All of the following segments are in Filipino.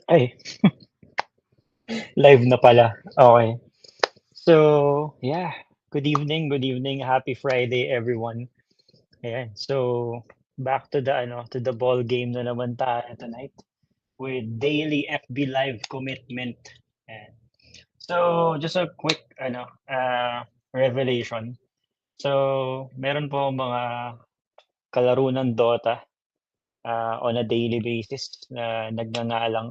Ay, live na pala. Okay. So, yeah. Good evening, good evening. Happy Friday, everyone. Ayan. So, back to the ball game na naman tayo tonight with daily FB Live commitment. Ayan. So, just a quick revelation. So, meron po mga kalaro ng Dota on a daily basis na nagngangalang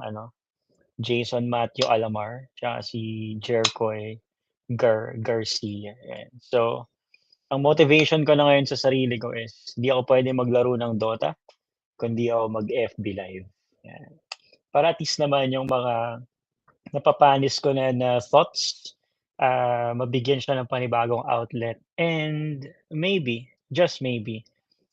Jason Matthew Alamar, tsaka si Jerichoy Garcia, yan. So, ang motivation ko na ngayon sa sarili ko is hindi ako puwedeng maglaro ng Dota kundi ako mag-FB Live, yan. Para at least naman yung mga napapanis ko na thoughts, mabigyan siya ng panibagong outlet and maybe, just maybe,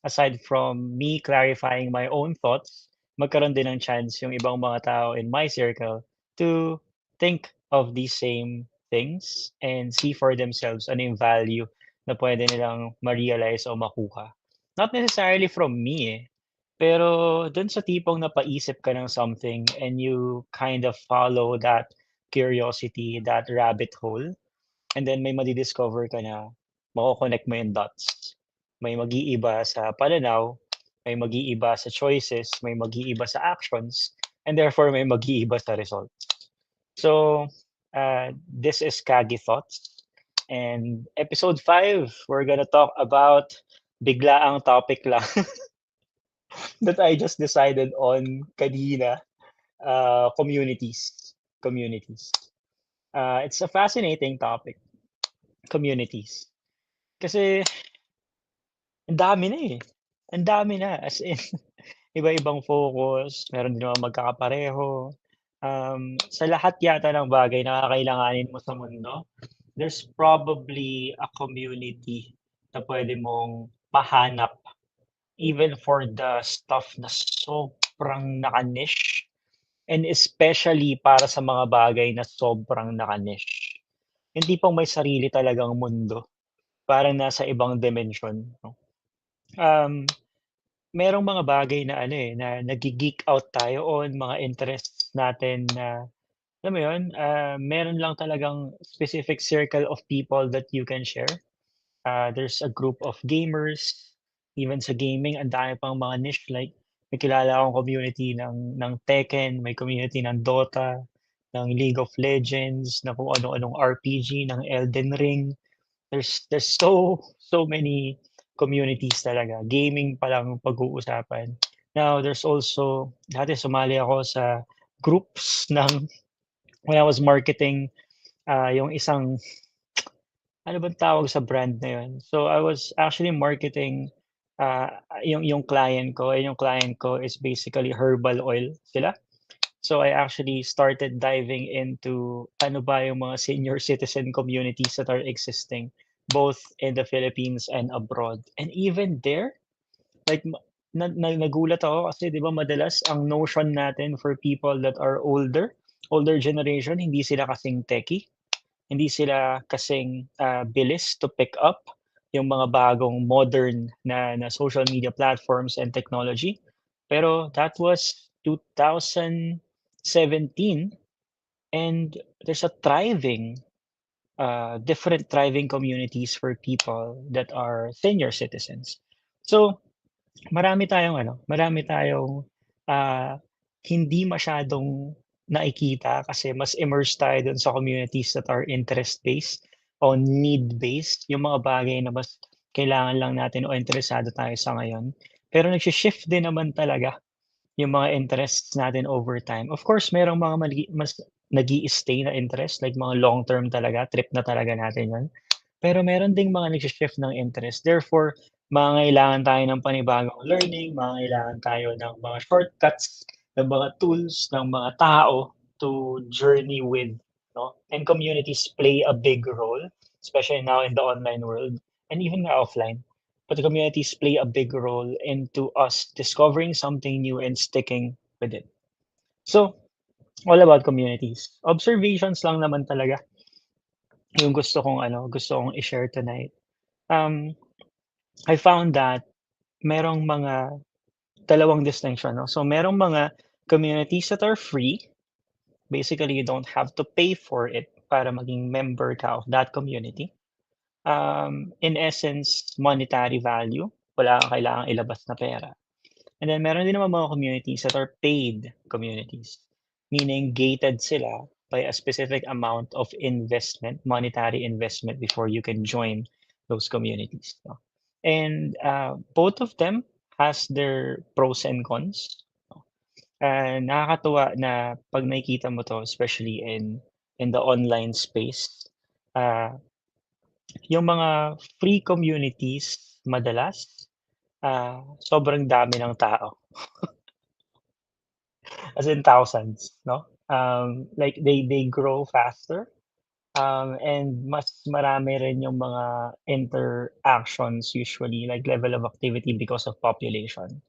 aside from me clarifying my own thoughts, magkaroon din ng chance yung ibang mga tao in my circle to think of these same things and see for themselves ano yung value na puwede nilang ma-realize o makuha. Not necessarily from me, pero dun sa tipong napaisip ka ng something and you kind of follow that curiosity, that rabbit hole, and then may madi-discover ka na mako-connect mo yung dots. May mag-iiba sa pananaw, may mag-iiba sa choices, may mag-iiba sa actions, and therefore may mag-iiba sa results. So, this is Kage Thoughts. And episode 5, we're gonna talk about biglaang topic lang that I just decided on kanina, communities. Communities. It's a fascinating topic, communities. Kasi ang dami na eh. Ang dami na, as in, iba-ibang focus, meron din namang magkakapareho. Sa lahat yata ng bagay na kakailanganin mo sa mundo, there's probably a community na puwede mong mahanap even for the stuff na sobrang naka-niche and especially para sa mga bagay na sobrang naka-niche. Yung tipong may sarili talagang mundo, parang nasa ibang dimension 'no. Um, Merong mga bagay na na nage-geek out tayo on, mga interests natin na alam mo yun, meron lang talagang specific circle of people that you can share. There's a group of gamers, even sa gaming ang dami pang mga niche like may kilala akong community ng Tekken, may community ng Dota, ng League of Legends, na kung ano-anong RPG, ng Elden Ring. There's so many communities talaga. Gaming pa lang pag-uusapan. Now there's also dati sumali ako sa groups ng when I was marketing, yung isang ano bang tawag sa brand na yun? So I was actually marketing, yung client ko, and yung client ko is basically herbal oil sila. So I actually started diving into ano ba yung mga senior citizen communities that are existing both in the Philippines and abroad. And even there, like nagulat ako kasi 'di ba madalas ang notion natin for people that are older generation, hindi sila kasing techie. Hindi sila kasing, bilis to pick up yung mga bagong modern na social media platforms and technology. Pero that was 2017 and there's a different thriving communities for people that are senior citizens. So, marami tayong, ah, hindi masyadong nakikita kasi mas immersed tayo dun sa communities that are interest-based o need-based, yung mga bagay na mas kailangan lang natin o interesado tayo sa ngayon. Pero nagshi-shift din naman talaga yung mga interests natin over time. Of course, merong mga mas nag-i-stay na interest like mga long term talaga, trip na talaga natin yun. Pero meron ding mga nagshi-shift ng interest. Therefore, mangangailangan tayo ng panibagong learning, mangangailangan tayo ng mga shortcuts, ng mga tools, ng mga tao to journey with, 'no? And communities play a big role, especially now in the online world and even na offline. But the communities play a big role into us discovering something new and sticking with it. So, all about communities. Observations lang naman talaga yung gusto kong i-share tonight. Um, I found that merong mga dalawang distinction 'no. So merong mga communities that are free Basically, you don't have to pay for it para maging member ka of that community. In essence, monetary value, wala kang kailangang ilabas na pera. And then meron din naman mga communities that are paid communities, meaning gated sila by a specific amount of investment, monetary investment before you can join those communities, no? And both of them has their pros and cons. Nakakatuwa na 'pag nakikita mo 'to especially in the online space, ah, yung mga free communities madalas, sobrang dami ng tao, as in thousands 'no? Like they grow faster, and mas marami rin yung mga interactions usually, like level of activity because of population.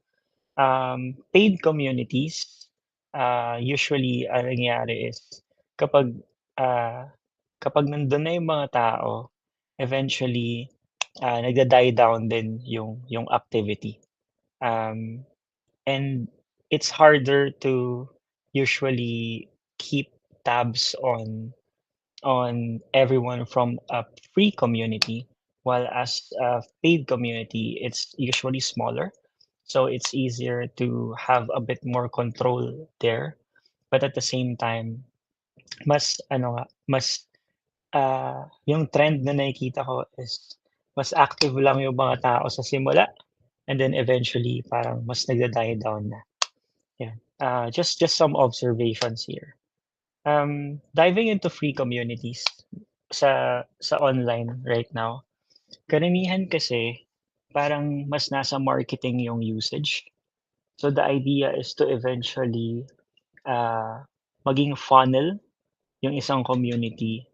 Paid communities, usually ang nangyayari is kapag, ah, kapag nandun na yung mga tao, eventually, nagda-die down din yung activity. Um, and it's harder to usually keep tabs on everyone from a free community, while as a paid community, it's usually smaller. So it's easier to have a bit more control there. But at the same time, mas ano nga, mas yung trend na nakikita ko is mas active lang yung mga tao sa simula and then eventually parang mas nagda-die down na. Yeah. Just some observations here. Diving into free communities sa online right now, karamihan kasi parang mas nasa marketing yung usage. So the idea is to eventually, ah, maging funnel yung isang community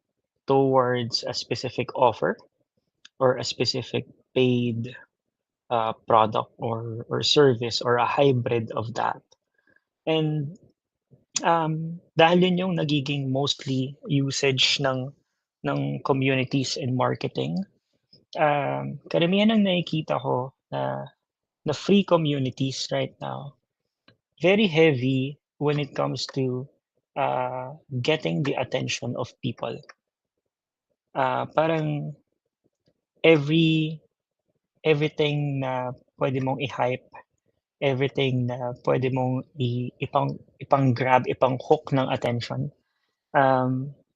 towards a specific offer or a specific paid, product or service or a hybrid of that. And, dahil yun yung nagiging mostly usage ng communities in marketing, karamihan ng nakikita ko na free communities right now, very heavy when it comes to, getting the attention of people. Parang every everything na puwede mong i-hype, everything na puwede mong ipang-grab, ipang-hook ng attention,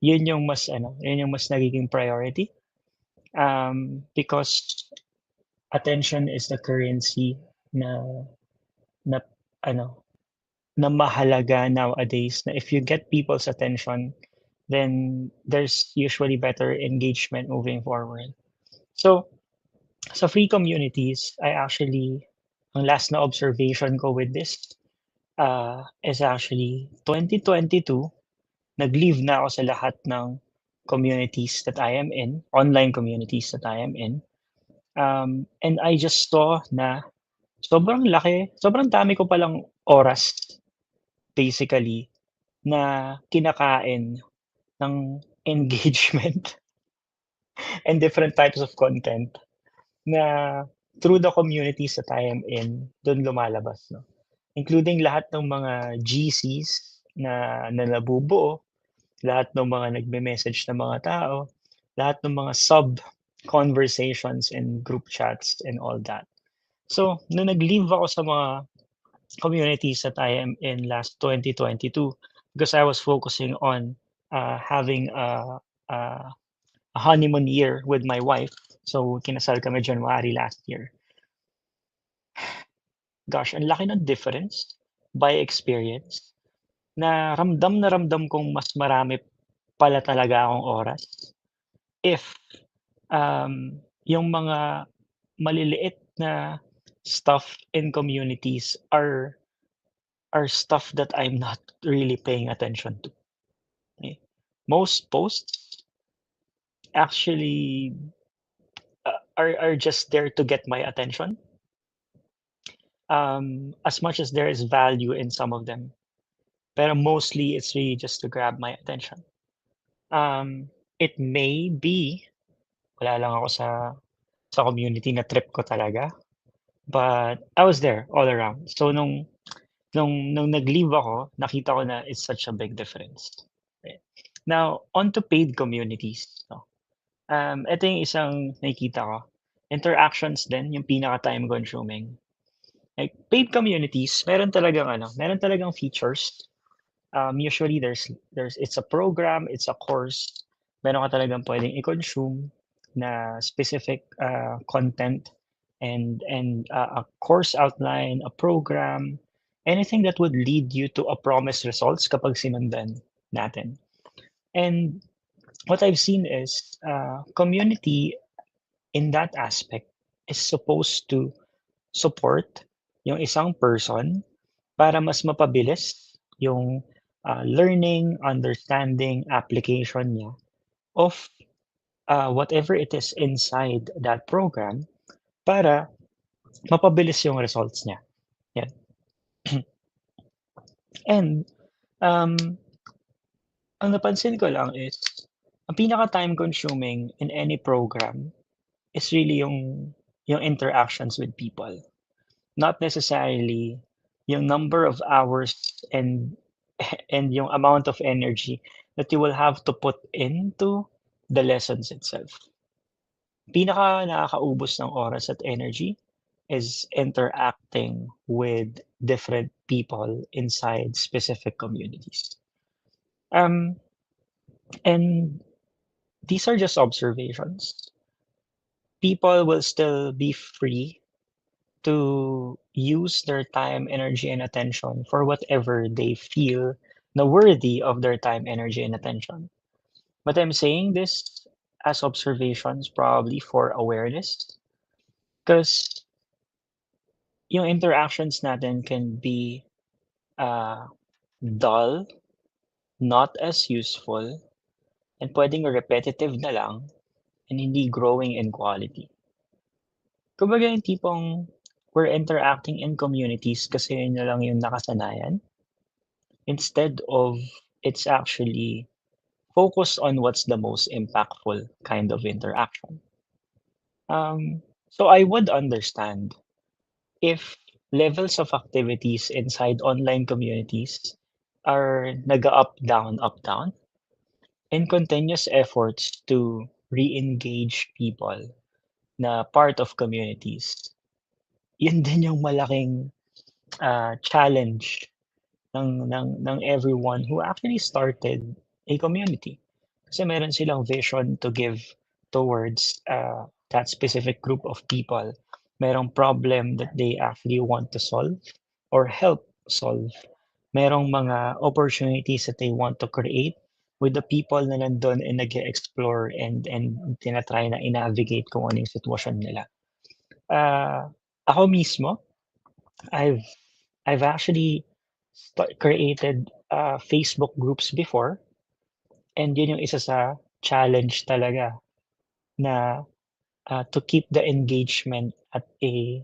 yun yung mas nagiging priority. Because attention is the currency na na ano, na mahalaga nowadays, na if you get people's attention, then there's usually better engagement moving forward. So, sa free communities, ang last na observation ko with this, is actually 2022, nag-leave na ako sa lahat ng communities that I am in, online communities that I am in. And I just saw na sobrang dami ko palang oras basically na kinakain ng engagement and different types of content na through the communities that I am in, dun lumalabas 'no. Including lahat ng mga GCs na nabubuo, lahat ng mga nagme-message na mga tao, lahat ng mga sub-conversations and group chats and all that. So, nung nag-leave ako sa mga communities that I am in last 2022 because I was focusing on, having a a honeymoon year with my wife. So, kinasal kami January last year. Gosh, ang laki ng difference by experience na ramdam kong mas marami pala talaga akong oras if, yung mga maliliit na stuff in communities are stuff that I'm not really paying attention to, eh. Most posts actually, are just there to get my attention, as much as there is value in some of them. Pero mostly it's really just to grab my attention. It may be wala lang ako sa community na trip ko talaga, but I was there all around. So Nung nag-leave ako, nakita ko na it's such a big difference. Eh, now, on to paid communities 'no. Ito yung isang nakikita ko, interactions din yung pinaka-time consuming. Like paid communities, meron talagang features. Usually there's it's a program, it's a course, meron ka talagang puwedeng i-consume na specific, content and a course outline, a program, anything that would lead you to a promised results kapag sinundan natin. And what I've seen is, community in that aspect is supposed to support yung isang person para mas mapabilis yung, learning, understanding, application niya of, whatever it is inside that program para mapabilis yung results niya, yan. And, um, ang napansin ko lang is ang pinaka-time consuming in any program is really yung interactions with people. Not necessarily yung number of hours and and yung amount of energy that you will have to put into the lessons itself. Pinaka nakakaubos ng oras at energy is interacting with different people inside specific communities. Um, and these are just observations. People will still be free to use their time, energy, and attention for whatever they feel na worthy of their time, energy, and attention. But I'm saying this as observations, probably for awareness, because yung interactions natin can be uh, dull, not as useful, and pwedeng repetitive na lang and hindi growing in quality. Kumbaga yung tipong we're interacting in communities kasi yun na lang yung nakasanayan instead of it's actually focused on what's the most impactful kind of interaction. So I would understand if levels of activities inside online communities are up, down, and continuous efforts to re-engage people na part of communities. Yun din yung malaking challenge ng everyone who actually started a community. Kasi meron silang vision to give towards, that specific group of people. Merong problem that they actually want to solve or help solve. Merong mga opportunities that they want to create with the people na nandun and nag-e-explore and tina-try na i-navigate kung ano yung sitwasyon nila. Ako mismo, I've I've actually created, Facebook groups before and yun yung isa sa challenge talaga na, to keep the engagement at a,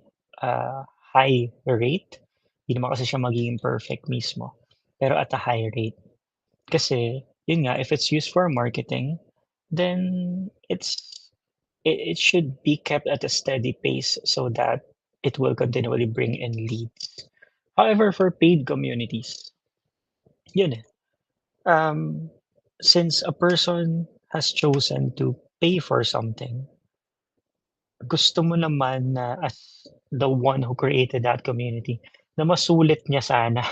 high rate. Hindi naman kasi siya magiging perfect mismo, pero at a high rate. Kasi yun nga, if it's used for marketing, then it should be kept at a steady pace so that it will continually bring in leads. However, for paid communities, yun, eh, um, since a person has chosen to pay for something, gusto mo naman na as the one who created that community, na masulit niya sana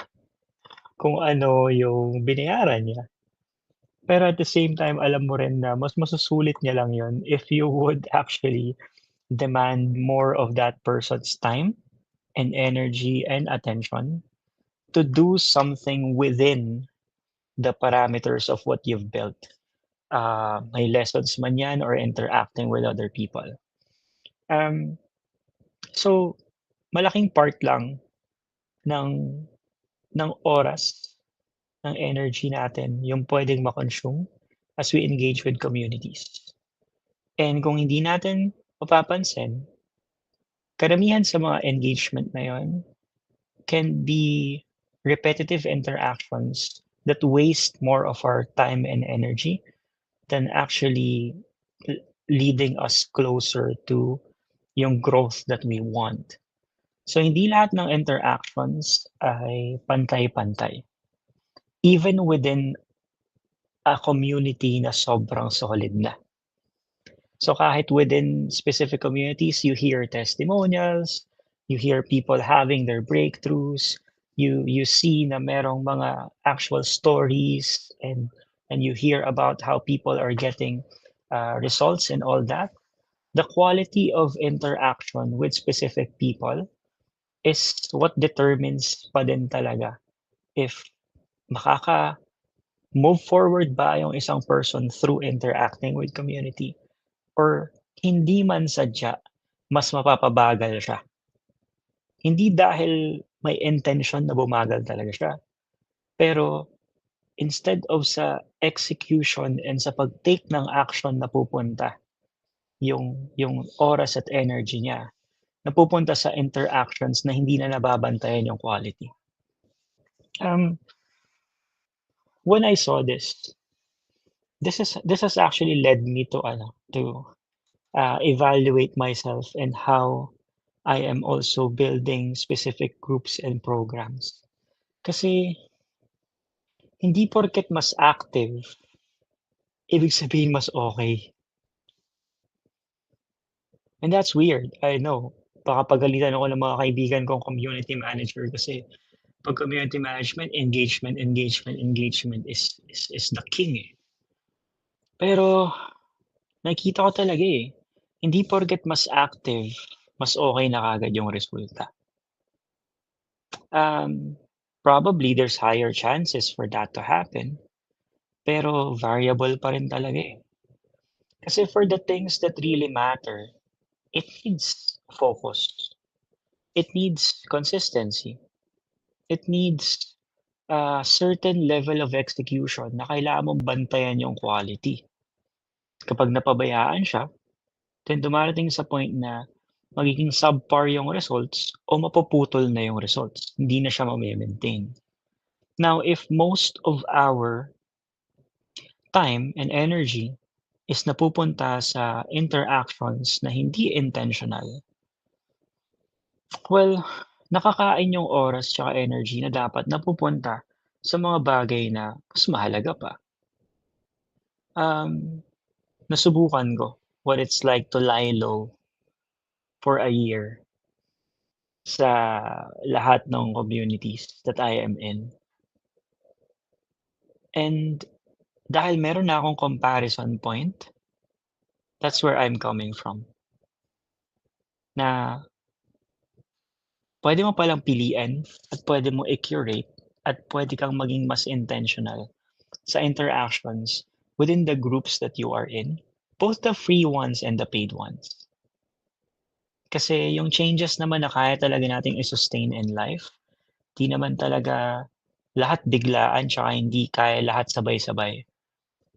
kung ano yung binayaran niya. Pero at the same time, alam mo rin na mas masusulit niya lang yun if you would actually demand more of that person's time and energy and attention to do something within the parameters of what you've built. May lessons man yan or interacting with other people. Um, so malaking part lang ng ng oras, ng energy natin yung puwedeng ma-consume as we engage with communities. And kung hindi natin mapapansin, karamihan sa mga engagement na yun can be repetitive interactions that waste more of our time and energy than actually leading us closer to yung growth that we want. So hindi lahat ng interactions ay pantay-pantay, even within a community na sobrang solid na. So kahit within specific communities, you hear testimonials, you hear people having their breakthroughs, you see na merong mga actual stories, and you hear about how people are getting results and all that. The quality of interaction with specific people is what determines pa din talaga if makaka-move forward ba yung isang person through interacting with community, or hindi man sadya, mas mapapabagal siya. Hindi dahil may intention na bumagal talaga siya, pero instead of sa execution and sa pag-take ng action na pupunta yung oras at energy niya, napupunta sa interactions na hindi na nababantayan yung quality. Um, when I saw this, this has actually led me to evaluate myself and how I am also building specific groups and programs. Kasi hindi porket mas active, ibig sabihin mas okay. And that's weird, I know. Baka pagalitan ako ng mga kaibigan kong community manager kasi 'pag community management, engagement, engagement, engagement is the king, eh. Pero nakikita ko talaga, eh, hindi porket mas active, mas okay na kaagad yung resulta. Probably there's higher chances for that to happen, pero variable pa rin talaga, eh. Kasi for the things that really matter, it needs focus, it needs consistency, it needs a certain level of execution na kailangan mong bantayan yung quality. Kapag napabayaan siya, then dumarating sa point na magiging subpar yung results o mapuputol na yung results, hindi na siya mame-maintain. Now if most of our time and energy is napupunta sa interactions na hindi intentional, well, nakakain yung oras tsaka energy na dapat napupunta sa mga bagay na mas mahalaga pa. Um, Nasubukan ko what it's like to lie low for a year sa lahat ng communities that I am in. And dahil meron na akong comparison point, that's where I'm coming from, na puwede mo palang piliin at puwede mo i-curate at puwede kang maging mas intentional sa interactions within the groups that you are in, both the free ones and the paid ones. Kasi yung changes naman na kaya talaga nating i-sustain in life, 'di naman talaga lahat biglaan tsaka hindi kaya lahat sabay-sabay.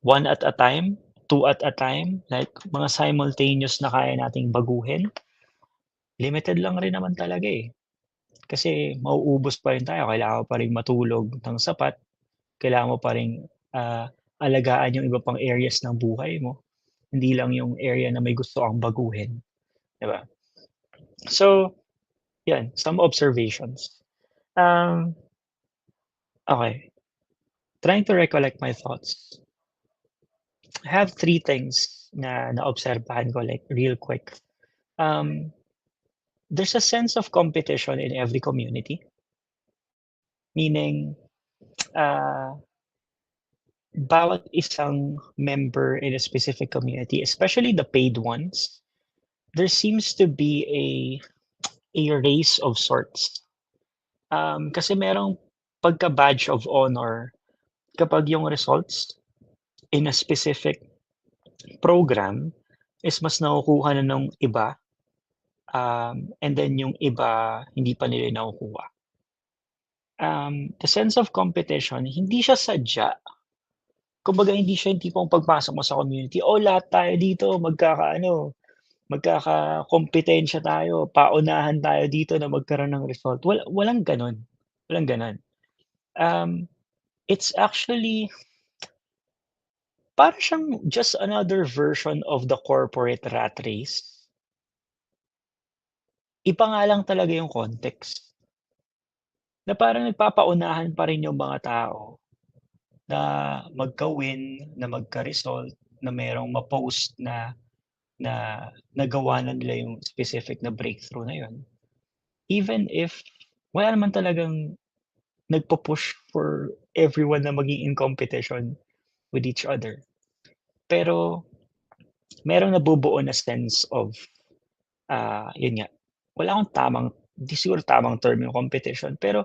One at a time, two at a time, like mga simultaneous na kaya nating baguhin, limited lang rin naman talaga, eh. Kasi mauubos pa rin tayo, kailangan mo pa ring matulog ng sapat, kailangan mo pa ring, alagaan yung iba pang areas ng buhay mo, hindi lang yung area na may gusto kang baguhin, 'di ba? So, 'yan, some observations. Um, okey, trying to recollect my thoughts. I have three things na naobserbahan ko, like real quick. Um, there's a sense of competition in every community, meaning, ah bawat isang member in a specific community, especially the paid ones, there seems to be a race of sorts. Kasi merong pagka-badge of honor kapag yung results in a specific program is mas nakukuha na nung iba, and then yung iba hindi pa nila nakukuha. The sense of competition hindi siya sadya. Kumbaga hindi siya yung tipong pagpasok mo sa community, "Oh, lahat tayo dito magkakakompetensya tayo, paunahan tayo dito na magkaroon ng result." Walang gano'n, walang gano'n. Um, it's actually para siyang just another version of the corporate rat race. Iba nga lang talaga yung context, na parang nagpapaunahan pa rin yung mga tao na magka-win, na magka-result, na merong ma-post na nagawa na nila yung specific na breakthrough na yun. Even if wala naman talagang nagpu-push for everyone na maging in competition with each other. Pero merong nabubuo na sense of, yun nga, wala akong tamang di siguro tamang term yung competition, pero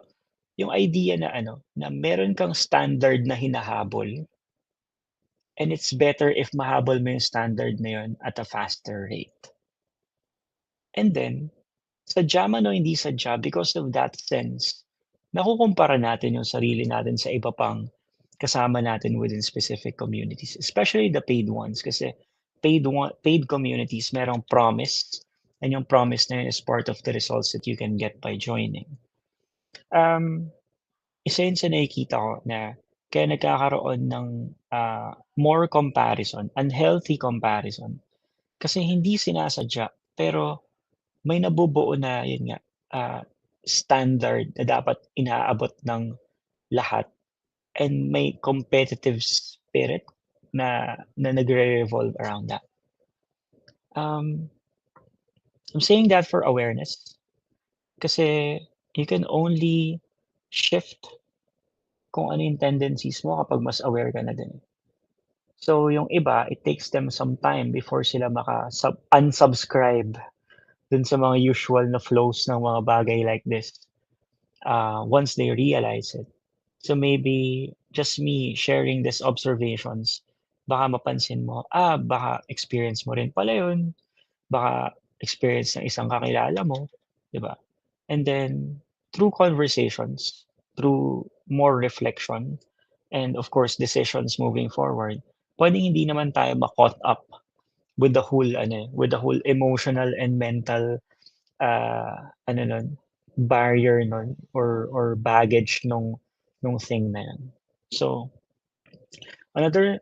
yung idea na ano, na meron kang standard na hinahabol and it's better if mahabol mo yung standard na yun at a faster rate. And then, sadya man o hindi sadya, because of that sense, nakukumpara natin yung sarili natin sa iba pang kasama natin within specific communities, especially the paid ones kasi paid communities merong promise, and yung promise na yun is part of the results that you can get by joining. Um, Isa yun sa nakikita ko na kaya nagkakaroon ng, more comparison, unhealthy comparison, kasi hindi sinasadya pero may nabubuo na yun nga, standard na dapat inaabot ng lahat, and may competitive spirit na nagre-revolve around that. Um, I'm saying that for awareness kasi you can only shift kung ano yung tendencies mo kapag mas aware ka na din. So yung iba, it takes them some time before sila unsubscribe dun sa mga usual na flows ng mga bagay like this, once they realize it. So maybe just me sharing these observations, baka mapansin mo, baka experience mo rin pala yun, baka experience ng isang kakilala mo, 'di ba? And then through conversations, through more reflection, and of course decisions moving forward, puwedeng hindi naman tayo ma-caught up with the whole ano, with the whole emotional and mental, ano nun, barrier nun or baggage nung thing na yun. So, another,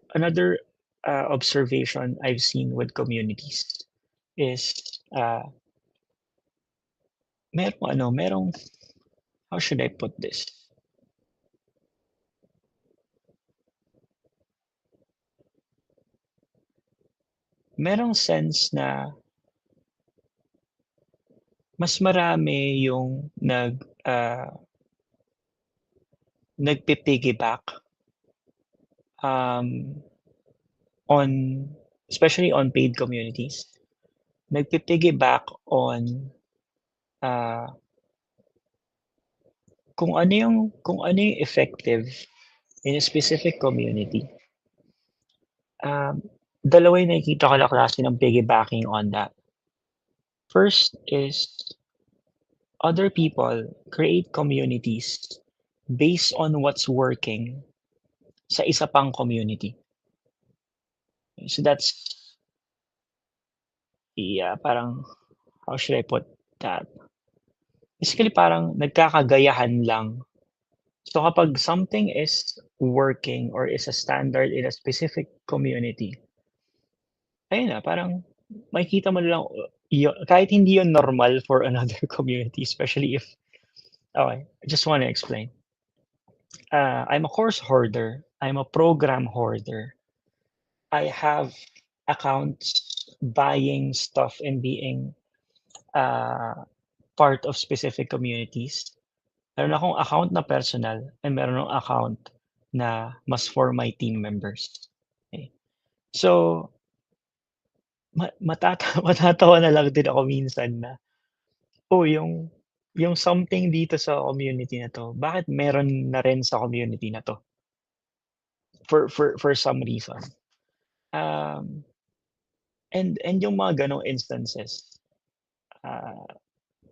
observation I've seen with communities is, merong how should I put this? Merong sense na mas marami yung nagpi-piggyback, um, on especially on paid communities, nagpi-piggyback on, ah, kung ano yung effective in a specific community. Dalawa yung nakikita ko na klase ng piggybacking on that. First is other people create communities based on what's working sa isa pang community. So that's, yeah, parang how should I put that? Basically parang nagkakagayahan lang. So kapag something is working or is a standard in a specific community, ayun na parang makikita mo na lang kahit hindi yun normal for another community, especially if okay, I just wanna explain. I'm a course hoarder, I'm a program hoarder. I have accounts buying stuff and being, uh, part of specific communities. Meron akong account na personal and meron akong account na mas for my team members, okey. So, matatawa na lang din ako minsan na, yung something dito sa community na 'to, bakit meron na rin sa community na 'to, for some reason. Um, and yung mga gano'ng instances, ah,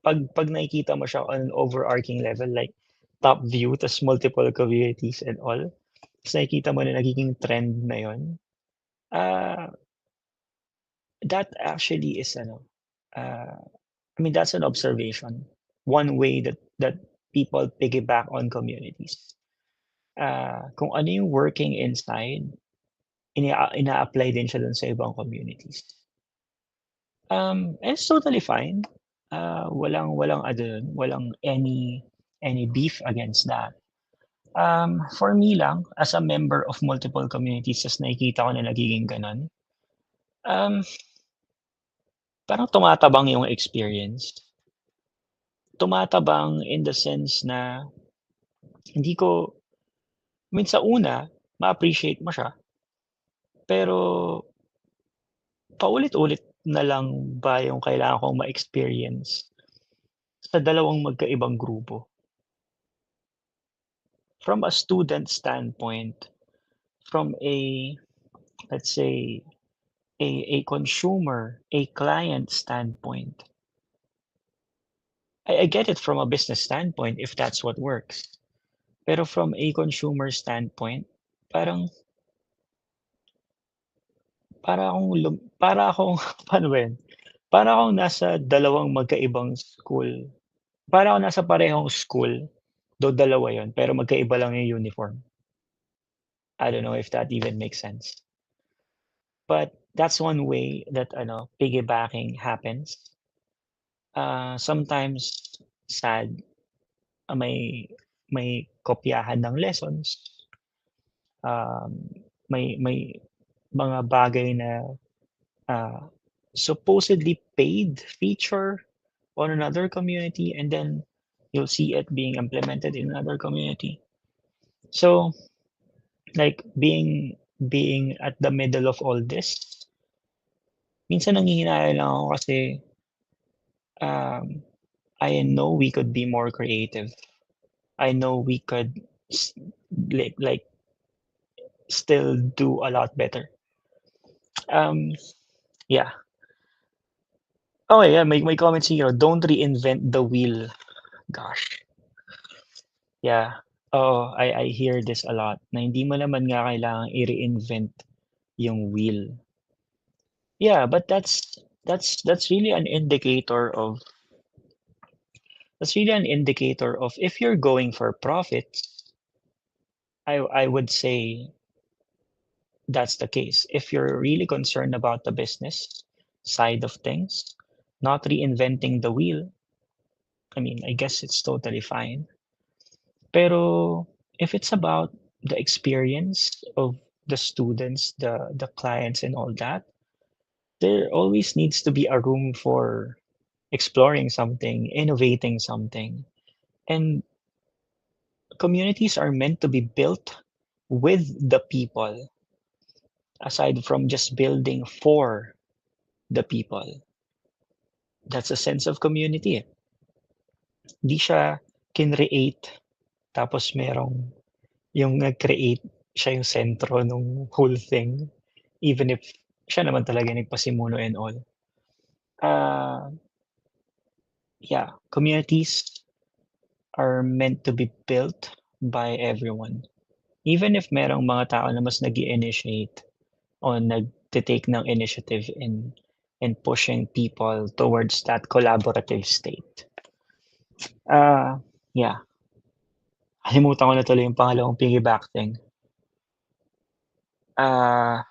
'pag nakikita mo siya on an overarching level like top view ta's multiple communities and all, ta's nakikita mo na nagiging trend na yun, ah, that actually is ano, ah, I mean, that's an observation. One way that people piggyback on communities. Kung ano yung working inside, ina-apply din siya dun sa ibang communities. And it's totally fine. walang ano dun, walang any beef against that. For me lang, as a member of multiple communities ta's nakikita ko na nagiging gano'n, um, parang tumatabang yung experience. Tumatabang in the sense na hindi ko sa una ma-appreciate mo siya, pero paulit-ulit na lang ba yung kailangan kong ma-experience sa dalawang magkaibang grupo. From a student standpoint, from a, let's say, a consumer, a client standpoint, I get it from a business standpoint if that's what works. Pero from a consumer standpoint, parang para akong paano ba yun? Para akong nasa dalawang magkaibang school. Para akong nasa parehong school, though dalawa yun, pero magkaiba lang yung uniform. I don't know if that even makes sense. But that's one way that ano, piggybacking happens. Sometimes sad, may kopyahan ng lessons, um, may mga bagay na, uh, supposedly paid feature on another community, and then you'll see it being implemented in another community. So, like being at the middle of all this, minsan nanghihinayang lang ako kasi, um, I know we could be more creative. I know we could s like still do a lot better. Um, yeah. Oh, yeah, may comments here, "Don't reinvent the wheel." Gosh, yeah. Oo, I hear this a lot na hindi mo naman nga kailangang i-reinvent yung wheel. Yeah, but that's really an indicator of if you're going for profits, I would say that's the case. If you're really concerned about the business side of things, not reinventing the wheel, I mean, I guess it's totally fine. Pero if it's about the experience of the students, the clients and all that, there always needs to be a room for exploring something, innovating something. And communities are meant to be built with the people, aside from just building for the people. That's a sense of community, eh. Hindi siya kinreate tapos merong yung nag-create siya yung sentro nung whole thing, even if siya naman talaga yung nagpasimuno and all. Ah, yeah, communities are meant to be built by everyone. Even if merong mga tao na mas nag-i-initiate o nagte-take ng initiative in pushing people towards that collaborative state. Yeah, kalimutan ko na tuloy yung pangalawang piggyback thing. Ah,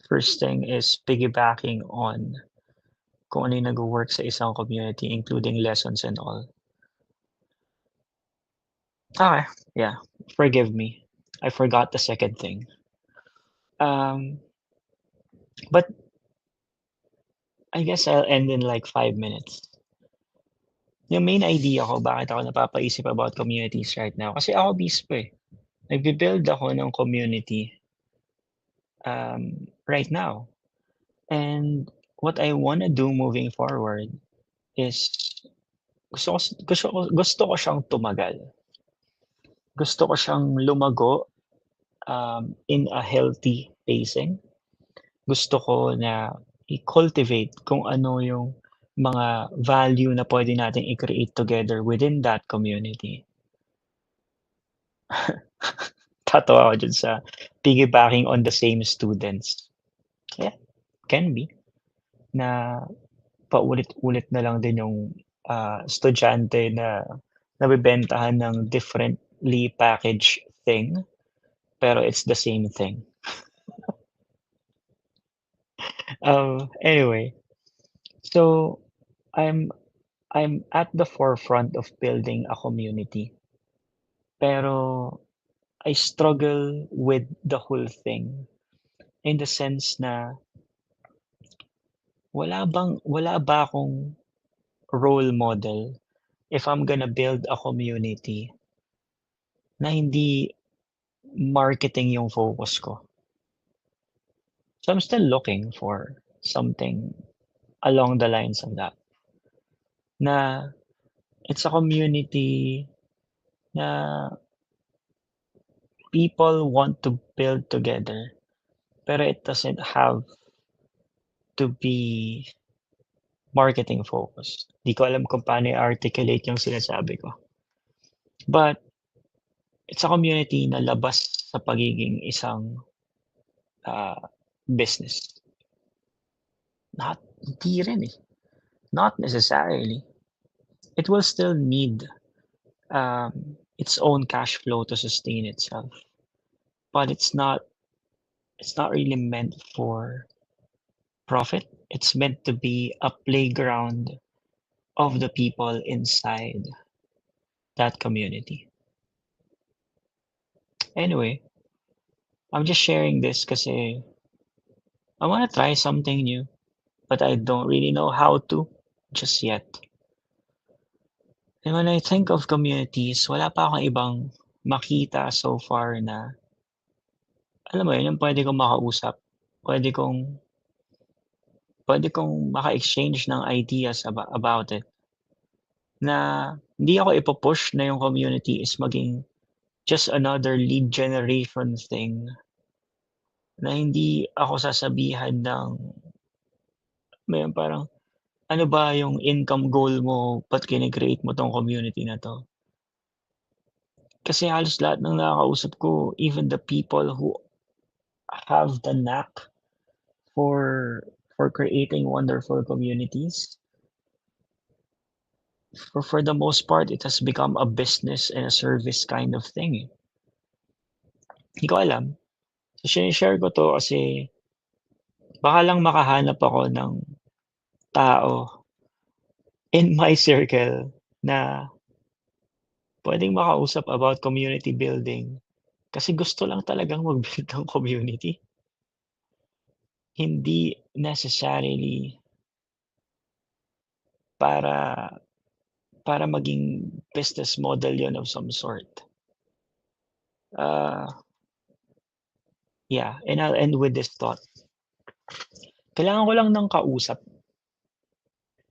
First thing is piggybacking on kung ano yung nagwo-work sa isang community, including lessons and all. Okay, yeah, forgive me. I forgot the second thing. Um, but I guess I'll end in like 5 minutes. Yung main idea ko bakit ako napapaisip about communities right now, kasi ako mismo, eh, nagbi-build ako ng community, right now. And what I wanna do moving forward is gusto ko siyang tumagal. Gusto ko siyang lumago, in a healthy pacing. Gusto ko na i-cultivate kung ano yung mga value na puwede nating i-create together within that community. Tatawa ako diyan sa piggybacking on the same students. Yeah, can be na paulit-ulit na lang din yung, estudyante na nabebentahan ng differently packaged thing, pero it's the same thing. Anyway, So I'm I'm at the forefront of building a community, pero I struggle with the whole thing in the sense na wala ba akong role model if I'm gonna build a community na hindi marketing yung focus ko. So I'm still looking for something along the lines of that, na it's a community na people want to build together, pero it doesn't have to be marketing focused. Di ko alam kung paano i-articulate yung sinasabi ko. But it's a community na labas sa pagiging isang, business. Hindi rin, eh. Not necessarily. It will still need, its own cash flow to sustain itself, but it's not really meant for profit. It's meant to be a playground of the people inside that community. Anyway, I'm just sharing this kasi I wanna try something new, but I don't really know how to just yet. And when I think of communities, wala pa akong ibang makita so far na, alam mo yun, yung puwede kong puwede kong maka-exchange ng ideas about it, na hindi ako ipu-push na yung community is maging just another lead generation thing, na hindi ako sasabihan ng may parang, "Ano ba yung income goal mo, ba't kine-create mo 'tong community na 'to?" Kasi halos lahat ng nakakausap ko, even the people who have the knack for creating wonderful communities, for the most part, it has become a business and a service kind of thing, eh. Di ko alam. So shine-share ko 'to kasi baka lang makahanap ako ng tao in my circle na puwedeng makausap about community building kasi gusto lang talagang mag-build ng community. Hindi necessarily para maging business model 'yun of some sort. Uh, yeah, and I'll end with this thought. Kailangan ko lang ng kausap.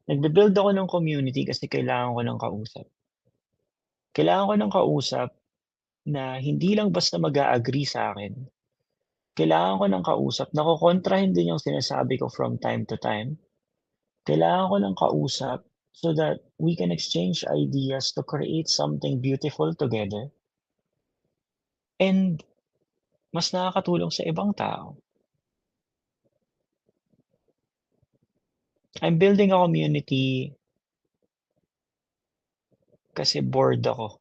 Nagbi-build ako ng community kasi kailangan ko ng kausap. Kailangan ko ng kausap na hindi lang basta mag-a-agree sa'kin. Kailangan ko ng kausap na kokontrahin din yung sinasabi ko from time to time. Kailangan ko ng kausap so that we can exchange ideas to create something beautiful together and mas nakakatulong sa ibang tao. I'm building a community kasi bored ako,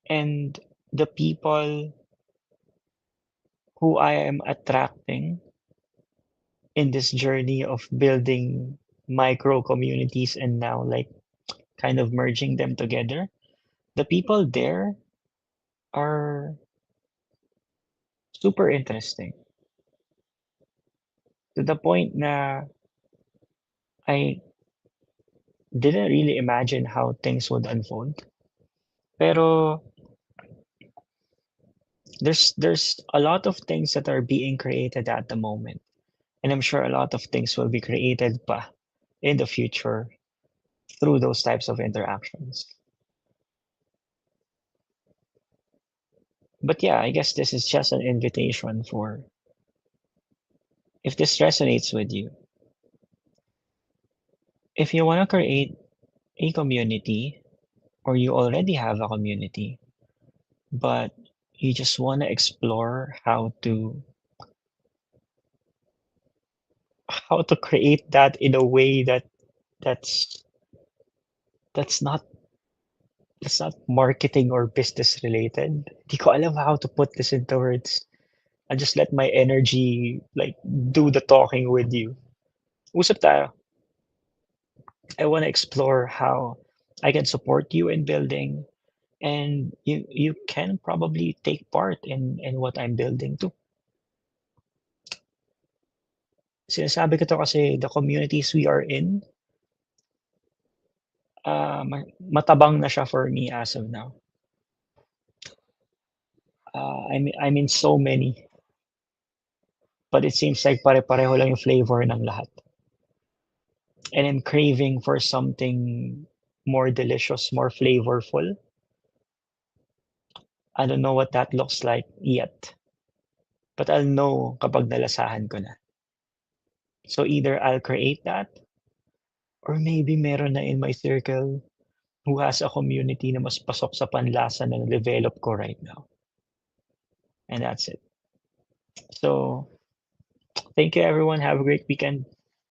and the people who I am attracting in this journey of building micro communities and now, like, kind of merging them together, the people there are super interesting to the point na I didn't really imagine how things would unfold. Pero there's a lot of things that are being created at the moment, and I'm sure a lot of things will be created pa in the future through those types of interactions. But yeah, I guess this is just an invitation for, if this resonates with you, if you want to create a community or you already have a community, but you just want to explore how to create that in a way that's that's not that's not marketing or business related. Di ko alam how to put this into words. I'll just let my energy like do the talking with you. Usap tayo. I want to explore how I can support you in building, and you can probably take part in what I'm building too. Sinasabi ko 'to kasi the communities we are in, matabang na siya for me as of now. I'm in so many, but it seems like pare-pareho lang yung flavor ng lahat. And I'm craving for something more delicious, more flavorful. I don't know what that looks like yet, but I'll know kapag nalasahan ko na. So either I'll create that, or maybe meron na in my circle who has a community na mas pasok sa panlasa na na-develop ko right now, and that's it. So, thank you everyone, have a great weekend.